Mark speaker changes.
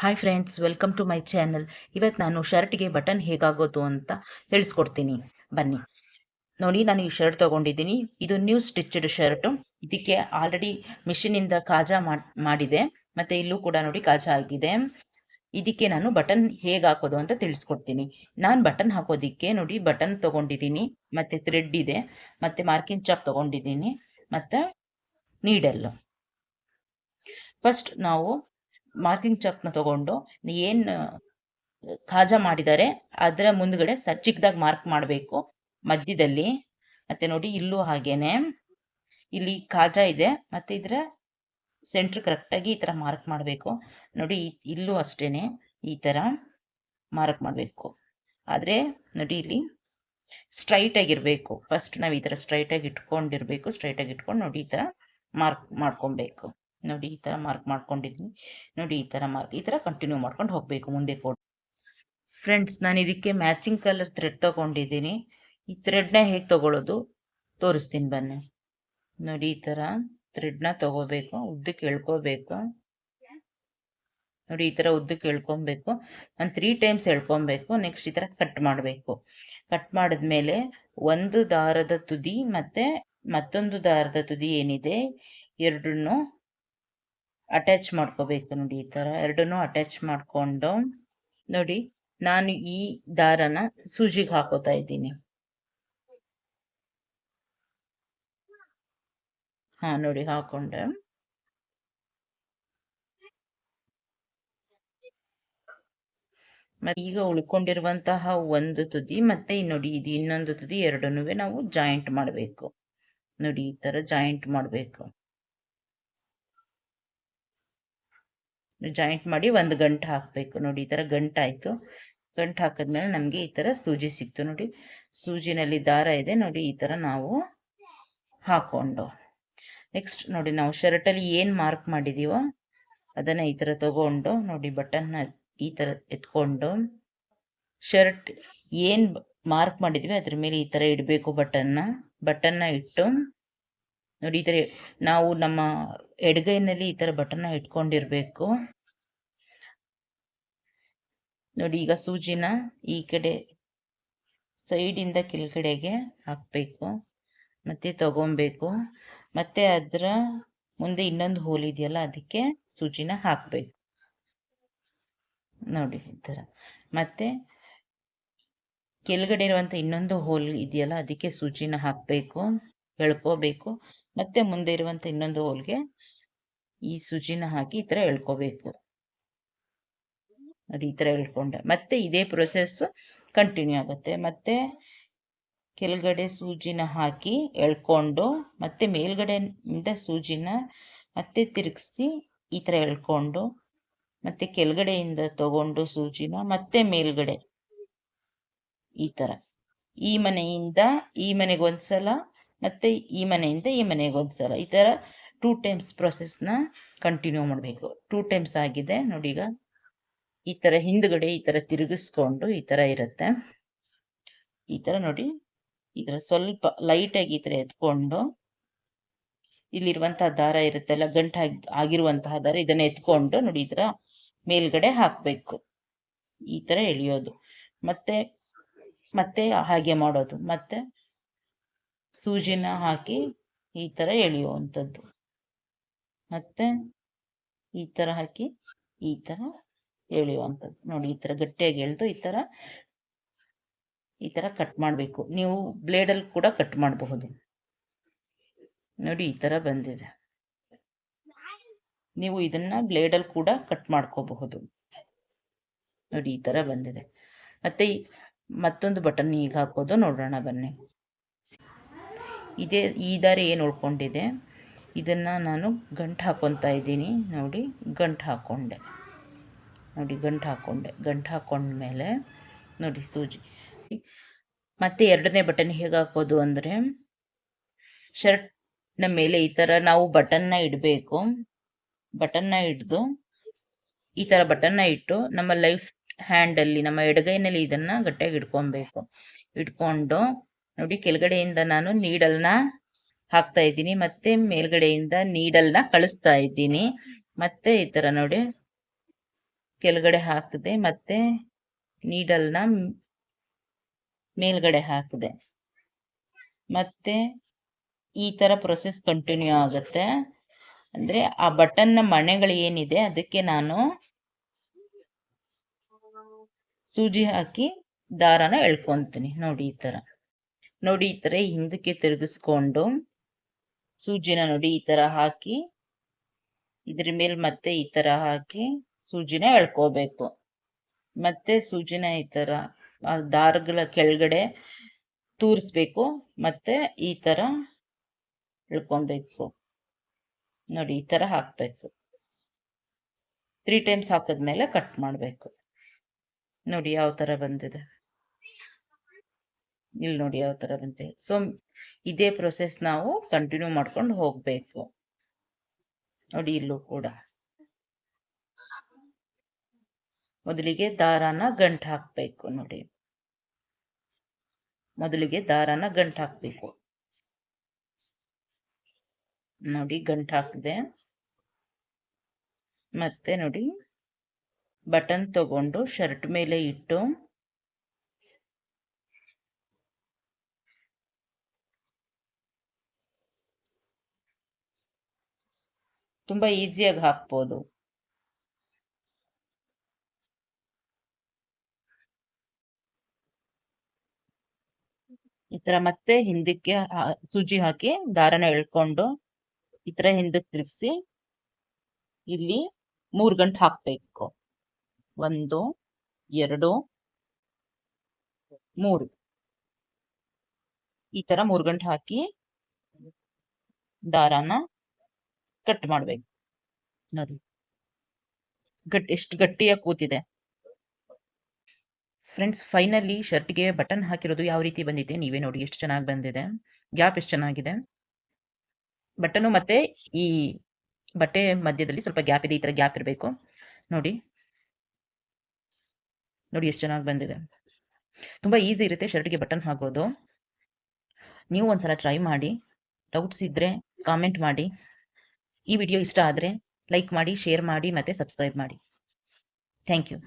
Speaker 1: Hi friends, welcome to my channel. ಇವತ್ತು ನಾನು ಶರ್ಟ್ಗೆ button ಹೇಗಾಗೋದು ಅಂತ ತಿಳಿಸ್ಕೊಡ್ತೀನಿ. ಬನ್ನಿ ನೋಡಿ, ನಾನು ಈ ಶರ್ಟ್ ತೊಗೊಂಡಿದ್ದೀನಿ. ಇದು ನ್ಯೂ ಸ್ಟಿಚ್ಡ್ ಶರ್ಟು. ಇದಕ್ಕೆ ಆಲ್ರೆಡಿ ಮಿಷಿನಿಂದ ಕಾಜಾ ಮಾಡಿದೆ, ಮತ್ತು ಇಲ್ಲೂ ಕೂಡ ನೋಡಿ ಕಾಜಾ ಆಗಿದೆ. ಇದಕ್ಕೆ ನಾನು ಬಟನ್ ಹೇಗೆ ಹಾಕೋದು ಅಂತ ತಿಳಿಸ್ಕೊಡ್ತೀನಿ. ನಾನು ಬಟನ್ ಹಾಕೋದಿಕ್ಕೆ ನೋಡಿ ಬಟನ್ ತೊಗೊಂಡಿದ್ದೀನಿ, ಮತ್ತು ಥ್ರೆಡ್ ಇದೆ, ಮತ್ತು ಮಾರ್ಕಿಂಗ್ ಚಾಪ್ ತೊಗೊಂಡಿದ್ದೀನಿ, ಮತ್ತು ನೀಡಲ್ಲು. ಫಸ್ಟ್ ನಾವು ಮಾರ್ಕಿಂಗ್ ಚಾಕ್ನ ತಗೊಂಡು ಏನು ಕಾಜಾ ಮಾಡಿದ್ದಾರೆ ಅದರ ಮುಂದ್ಗಡೆ ಚಿಕ್ಕದಾಗಿ ಮಾರ್ಕ್ ಮಾಡಬೇಕು ಮಧ್ಯದಲ್ಲಿ. ಮತ್ತೆ ನೋಡಿ ಇಲ್ಲೂ ಹಾಗೇನೆ, ಇಲ್ಲಿ ಕಾಜಾ ಇದೆ, ಮತ್ತೆ ಇದರ ಸೆಂಟ್ರ್ ಕರೆಕ್ಟಾಗಿ ಈ ಥರ ಮಾರ್ಕ್ ಮಾಡಬೇಕು. ನೋಡಿ ಇಲ್ಲೂ ಅಷ್ಟೇನೆ ಈ ಥರ ಮಾರ್ಕ್ ಮಾಡಬೇಕು. ಆದರೆ ನೋಡಿ ಇಲ್ಲಿ ಸ್ಟ್ರೈಟಾಗಿರಬೇಕು. ಫಸ್ಟ್ ನಾವು ಈ ಥರ ಸ್ಟ್ರೈಟಾಗಿ ಇಟ್ಕೊಂಡಿರಬೇಕು. ಸ್ಟ್ರೈಟಾಗಿ ಇಟ್ಕೊಂಡು ನೋಡಿ ಈ ಥರ ಮಾರ್ಕ್ ಮಾಡ್ಕೊಬೇಕು. ನೋಡಿ ಈ ಥರ ಮಾರ್ಕ್ ಮಾಡ್ಕೊಂಡಿದ್ದೀನಿ. ನೋಡಿ ಈ ಥರ ಕಂಟಿನ್ಯೂ ಮಾಡ್ಕೊಂಡು ಹೋಗಬೇಕು ಮುಂದೆ ಕೂಡ. ಫ್ರೆಂಡ್ಸ್, ನಾನು ಇದಕ್ಕೆ ಮ್ಯಾಚಿಂಗ್ ಕಲರ್ ಥ್ರೆಡ್ ತೊಗೊಂಡಿದ್ದೀನಿ. ಈ ಥ್ರೆಡ್ನ ಹೇಗೆ ತೊಗೊಳ್ಳೋದು ತೋರಿಸ್ತೀನಿ ಬನ್ನಿ. ನೋಡಿ ಈ ಥರ ಥ್ರೆಡ್ನ ತೊಗೋಬೇಕು, ಉದ್ದಕ್ಕೆ ಎಳ್ಕೋಬೇಕು. ನೋಡಿ ಈ ಥರ ಉದ್ದಕ್ಕೆ ಎಳ್ಕೊಬೇಕು. ಒಂದು 3 ಟೈಮ್ಸ್ ಎಳ್ಕೊಬೇಕು. ನೆಕ್ಸ್ಟ್ ಈ ಥರ ಕಟ್ ಮಾಡಬೇಕು. ಕಟ್ ಮಾಡಿದ್ಮೇಲೆ ಒಂದು ದಾರದ ತುದಿ ಮತ್ತು ಮತ್ತೊಂದು ದಾರದ ತುದಿ ಏನಿದೆ ಎರಡನ್ನೂ ಅಟ್ಯಾಚ್ ಮಾಡ್ಕೋಬೇಕು. ನೋಡಿ ಈ ಥರ ಎರಡನ್ನೂ ಅಟ್ಯಾಚ್ ಮಾಡಿಕೊಂಡು ನೋಡಿ ನಾನು ಈ ದಾರನ ಸೂಜಿಗೆ ಹಾಕೋತಾ ಇದ್ದೀನಿ. ನೋಡಿ ಹಾಕೊಂಡೆ. ಮತ್ತೆ ಈಗ ಉಳ್ಕೊಂಡಿರುವಂತಹ ಒಂದು ತುದಿ ಮತ್ತೆ ನೋಡಿ ಇದು ಇನ್ನೊಂದು ತುದಿ ಎರಡನ್ನೂ ನಾವು ಜಾಯಿಂಟ್ ಮಾಡಬೇಕು. ನೋಡಿ ಈ ತರ ಜಾಯಿಂಟ್ ಮಾಡಬೇಕು. ಜಾಯಿಂಟ್ ಮಾಡಿ ಒಂದು ಗಂಟು ಹಾಕಬೇಕು. ನೋಡಿ ಈ ತರ ಗಂಟಾಯ್ತು. ಗಂಟು ಹಾಕಿದ್ಮೇಲೆ ನಮಗೆ ಈ ತರ ಸೂಜಿ ಸಿಕ್ತು. ನೋಡಿ ಸೂಜಿನಲ್ಲಿ ದಾರ ಇದೆ. ನೋಡಿ ಈ ತರ ನಾವು ಹಾಕೊಂಡು ನೆಕ್ಸ್ಟ್ ನೋಡಿ ನಾವು ಶರ್ಟಲ್ಲಿ ಏನು ಮಾರ್ಕ್ ಮಾಡಿದೀವೋ ಅದನ್ನ ಈ ತರ ತಗೊಂಡು ನೋಡಿ ಬಟನ್ನ ಈ ತರ ಎತ್ಕೊಂಡು ಶರ್ಟ್ ಏನು ಮಾರ್ಕ್ ಮಾಡಿದ್ವಿ ಅದ್ರ ಮೇಲೆ ಈ ತರ ಇಡಬೇಕು. ಬಟನ್ನ ಇಟ್ಟು ನೋಡಿ ಈ ತರ ನಾವು ನಮ್ಮ ಎಡಗೈನಲ್ಲಿ ಈ ತರ ಬಟನ್ನ ಇಟ್ಕೊಂಡಿರ್ಬೇಕು. ನೋಡಿ ಈಗ ಸೂಜಿನ ಈ ಕಡೆ ಸೈಡಿಂದ ಕೆಳಗಡೆಗೆ ಹಾಕಬೇಕು, ಮತ್ತೆ ತಗೊಬೇಕು. ಮತ್ತೆ ಅದರ ಮುಂದೆ ಇನ್ನೊಂದು ಹೋಲ್ ಇದೆಯಲ್ಲ ಅದಕ್ಕೆ ಸೂಜಿನ ಹಾಕಬೇಕು. ನೋಡಿ ಈ ಥರ. ಮತ್ತೆ ಕೆಳಗಡೆ ಇರುವಂಥ ಇನ್ನೊಂದು ಹೋಲ್ ಇದೆಯಲ್ಲ ಅದಕ್ಕೆ ಸೂಜಿನ ಹಾಕಬೇಕು, ಎಳ್ಕೋಬೇಕು. ಮತ್ತೆ ಮುಂದೆ ಇರುವಂಥ ಇನ್ನೊಂದು ಹೋಲ್ಗೆ ಈ ಸೂಜಿನ ಹಾಕಿ ಈ ಥರ ಎಳ್ಕೋಬೇಕು. ನೋಡಿ ಈ ಥರ ಎಳ್ಕೊಂಡೆ. ಮತ್ತೆ ಇದೇ ಪ್ರೊಸೆಸ್ ಕಂಟಿನ್ಯೂ ಆಗುತ್ತೆ. ಮತ್ತೆ ಕೆಳಗಡೆ ಸೂಜಿನ ಹಾಕಿ ಎಳ್ಕೊಂಡು ಮತ್ತೆ ಮೇಲ್ಗಡೆಯಿಂದ ಸೂಜಿನ ಮತ್ತೆ ತಿರುಗಿಸಿ ಈ ಥರ ಎಳ್ಕೊಂಡು ಮತ್ತೆ ಕೆಳಗಡೆಯಿಂದ ತಗೊಂಡು ಸೂಜಿನ ಮತ್ತೆ ಮೇಲ್ಗಡೆ ಈ ಥರ ಈ ಮನೆಯಿಂದ ಈ ಮನೆಗೆ ಒಂದ್ಸಲ ಮತ್ತೆ ಈ ಮನೆಯಿಂದ ಈ ಮನೆಗೆ ಒಂದ್ಸಲ ಈ ಥರ 2 ಟೈಮ್ಸ್ ಪ್ರೊಸೆಸ್ನ ಕಂಟಿನ್ಯೂ ಮಾಡಬೇಕು. 2 ಟೈಮ್ಸ್ ಆಗಿದೆ ನೋಡಿ. ಈಗ ಈ ಥರ ಹಿಂದ್ಗಡೆ ಈ ಥರ ತಿರುಗಿಸ್ಕೊಂಡು ಈ ಥರ ಇರುತ್ತೆ. ಈ ಥರ ನೋಡಿ ಈ ಥರ ಸ್ವಲ್ಪ ಲೈಟಾಗಿ ಈ ಥರ ಎತ್ಕೊಂಡು ಇಲ್ಲಿರುವಂತಹ ದಾರ ಇರುತ್ತಲ್ಲ ಆಗಿರುವಂತಹ ದಾರ ಇದನ್ನ ಎತ್ಕೊಂಡು ನೋಡಿ ಈ ಥರ ಮೇಲ್ಗಡೆ ಹಾಕಬೇಕು. ಈ ಥರ ಎಳೆಯೋದು. ಮತ್ತೆ ಹಾಗೆ ಮಾಡೋದು. ಮತ್ತೆ ಸೂಜಿನ ಹಾಕಿ ಈ ಥರ ಎಳೆಯುವಂಥದ್ದು. ಮತ್ತೆ ಈ ಥರ ಹಾಕಿ ಈ ಥರ ಎಳೆಯುವಂಥದ್ದು. ನೋಡಿ ಈ ಥರ ಗಟ್ಟಿಯಾಗಿ ಎಳೆದು ಈ ಥರ ಕಟ್ ಮಾಡಬೇಕು. ನೀವು ಬ್ಲೇಡಲ್ಲಿ ಕೂಡ ಕಟ್ ಮಾಡಬಹುದು. ನೋಡಿ ಈ ಥರ ಬಂದಿದೆ. ನೀವು ಇದನ್ನ ಬ್ಲೇಡಲ್ಲಿ ಕೂಡ ಕಟ್ ಮಾಡ್ಕೋಬಹುದು. ನೋಡಿ ಈ ಥರ ಬಂದಿದೆ. ಮತ್ತೆ ಮತ್ತೊಂದು ಬಟನ್ ಈಗ ಹಾಕೋದು ನೋಡೋಣ ಬನ್ನಿ. ಈ ದಾರ ಏನು ಉಳ್ಕೊಂಡಿದೆ ಇದನ್ನು ನಾನು ಗಂಟು ಹಾಕೊತಾ ಇದ್ದೀನಿ. ನೋಡಿ ಗಂಟು ಹಾಕ್ಕೊಂಡೆ. ನೋಡಿ ಗಂಟು ಹಾಕೊಂಡ್ಮೇಲೆ ನೋಡಿ ಸೂಜಿ. ಮತ್ತೆ ಎರಡನೇ ಬಟನ್ ಹೇಗೆ ಹಾಕೋದು ಅಂದರೆ ಶರ್ಟ್ನ ಮೇಲೆ ಈ ಥರ ನಾವು ಬಟನ್ನ ಇಡಬೇಕು. ಬಟನ್ನ ಹಿಡ್ದು ಈ ಥರ ಬಟನ್ನ ಇಟ್ಟು ನಮ್ಮ ಹ್ಯಾಂಡಲ್ಲಿ ನಮ್ಮ ಎಡಗೈನಲ್ಲಿ ಇದನ್ನ ಗಟ್ಟಿಯಾಗಿ ಇಟ್ಕೊಂಡು ನೋಡಿ ಕೆಳಗಡೆಯಿಂದ ನಾನು ನೀಡಲ್ನ ಹಾಕ್ತಾ ಇದ್ದೀನಿ, ಮತ್ತೆ ಮೇಲ್ಗಡೆಯಿಂದ ನೀಡಲ್ನ ಕಳಿಸ್ತಾ ಇದ್ದೀನಿ. ಮತ್ತೆ ಈ ಥರ ನೋಡಿ ಕೆಳಗಡೆ ಹಾಕಿದೆ, ಮತ್ತೆ ನೀಡಲ್ನ ಮೇಲ್ಗಡೆ ಹಾಕಿದೆ. ಮತ್ತೆ ಈ ಥರ ಪ್ರೊಸೆಸ್ ಕಂಟಿನ್ಯೂ ಆಗುತ್ತೆ. ಅಂದರೆ ಆ ಬಟನ್ನ ಮಣೆಗಳು ಏನಿದೆ ಅದಕ್ಕೆ ನಾನು ಸೂಜಿ ಹಾಕಿ ದಾರನ ಎಳ್ಕೊತೀನಿ. ನೋಡಿ ಈ ಥರ, ನೋಡಿ ಈ ಥರ ಹಿಂದಕ್ಕೆ ತಿರುಗಿಸ್ಕೊಂಡು ಸೂಜಿನ ನೋಡಿ ಈ ಥರ ಹಾಕಿ ಇದ್ರ ಮೇಲೆ ಮತ್ತೆ ಈ ಥರ ಹಾಕಿ ಸೂಜಿನ ಎಳ್ಕೋಬೇಕು. ಮತ್ತೆ ಸೂಜಿನ ಈ ಥರ ಆ ದಾರಗಳ ಕೆಳಗಡೆ ತೂರಿಸ್ಬೇಕು, ಮತ್ತೆ ಈ ಥರ ಎಳ್ಕೊಬೇಕು. ನೋಡಿ ಈ ಥರ ಹಾಕಬೇಕು. 3 ಟೈಮ್ಸ್ ಹಾಕಿದ್ಮೇಲೆ ಕಟ್ ಮಾಡಬೇಕು. ನೋಡಿ ಯಾವ ಥರ ಬಂದಿದೆ, ಇಲ್ಲಿ ನೋಡಿ ಯಾವ ಥರ ಬಂದಿದೆ. ಸೊ ಇದೇ ಪ್ರೊಸೆಸ್ ನಾವು ಕಂಟಿನ್ಯೂ ಮಾಡ್ಕೊಂಡು ಹೋಗಬೇಕು. ನೋಡಿ ಇಲ್ಲೂ ಕೂಡ ಮೊದಲಿಗೆ ದಾರಾನ ಗಂಟು ಹಾಕಬೇಕು. ನೋಡಿ ಮೊದಲಿಗೆ ದಾರಾನ ಗಂಟು ಹಾಕಬೇಕು. ನೋಡಿ ಗಂಟು ಹಾಕಿದೆ. ಮತ್ತೆ ನೋಡಿ ಬಟನ್ ತಗೊಂಡು ಶರ್ಟ್ ಮೇಲೆ ಇಟ್ಟು ತುಂಬಾ ಈಸಿಯಾಗಿ ಹಾಕ್ಬೋದು. ಈ ತರ ಮತ್ತೆ ಹಿಂದಕ್ಕೆ ಸೂಜಿ ಹಾಕಿ ದಾರನ ಎಳ್ಕೊಂಡು ಈ ತರ ಹಿಂದಕ್ಕೆ ತಿರುಗಿಸಿ ಇಲ್ಲಿ 3 ಗಂಟು ಹಾಕ್ಬೇಕು. 1 2 3 ಈ ತರ 3 ಗಂಟು ಹಾಕಿ ದಾರಾನ ಕಟ್ ಮಾಡ್ಬೇಕು. ನೋಡಿ ಎಷ್ಟು ಗಟ್ಟಿಯಾಗಿ ಕೂತಿದೆ. ಫ್ರೆಂಡ್ಸ್, ಫೈನಲಿ ಶರ್ಟ್ಗೆ ಬಟನ್ ಹಾಕಿರೋದು ಯಾವ ರೀತಿ ಬಂದಿದೆ ನೀವೇ ನೋಡಿ. ಎಷ್ಟು ಚೆನ್ನಾಗಿ ಬಂದಿದೆ, ಗ್ಯಾಪ್ ಎಷ್ಟು ಚೆನ್ನಾಗಿದೆ. ಬಟನು ಮತ್ತೆ ಈ ಬಟ್ಟೆ ಮಧ್ಯದಲ್ಲಿ ಸ್ವಲ್ಪ ಗ್ಯಾಪ್ ಇದೆ, ಈ ತರ ಗ್ಯಾಪ್ ಇರಬೇಕು. ನೋಡಿ ನೋಡಿ ಎಷ್ಟು ಚೆನ್ನಾಗಿ ಬಂದಿದೆ. ತುಂಬಾ ಈಸಿ ಇರುತ್ತೆ ಶರ್ಟ್ಗೆ ಬಟನ್ ಹಾಕೋದು. ನೀವು ಒಂದ್ಸಲ ಟ್ರೈ ಮಾಡಿ. ಡೌಟ್ಸ್ ಇದ್ರೆ ಕಾಮೆಂಟ್ ಮಾಡಿ. ಈ ವಿಡಿಯೋ ಇಷ್ಟ ಆದರೆ ಲೈಕ್ ಮಾಡಿ, ಶೇರ್ ಮಾಡಿ, ಮತ್ತೆ ಸಬ್ಸ್ಕ್ರೈಬ್ ಮಾಡಿ. Thank you.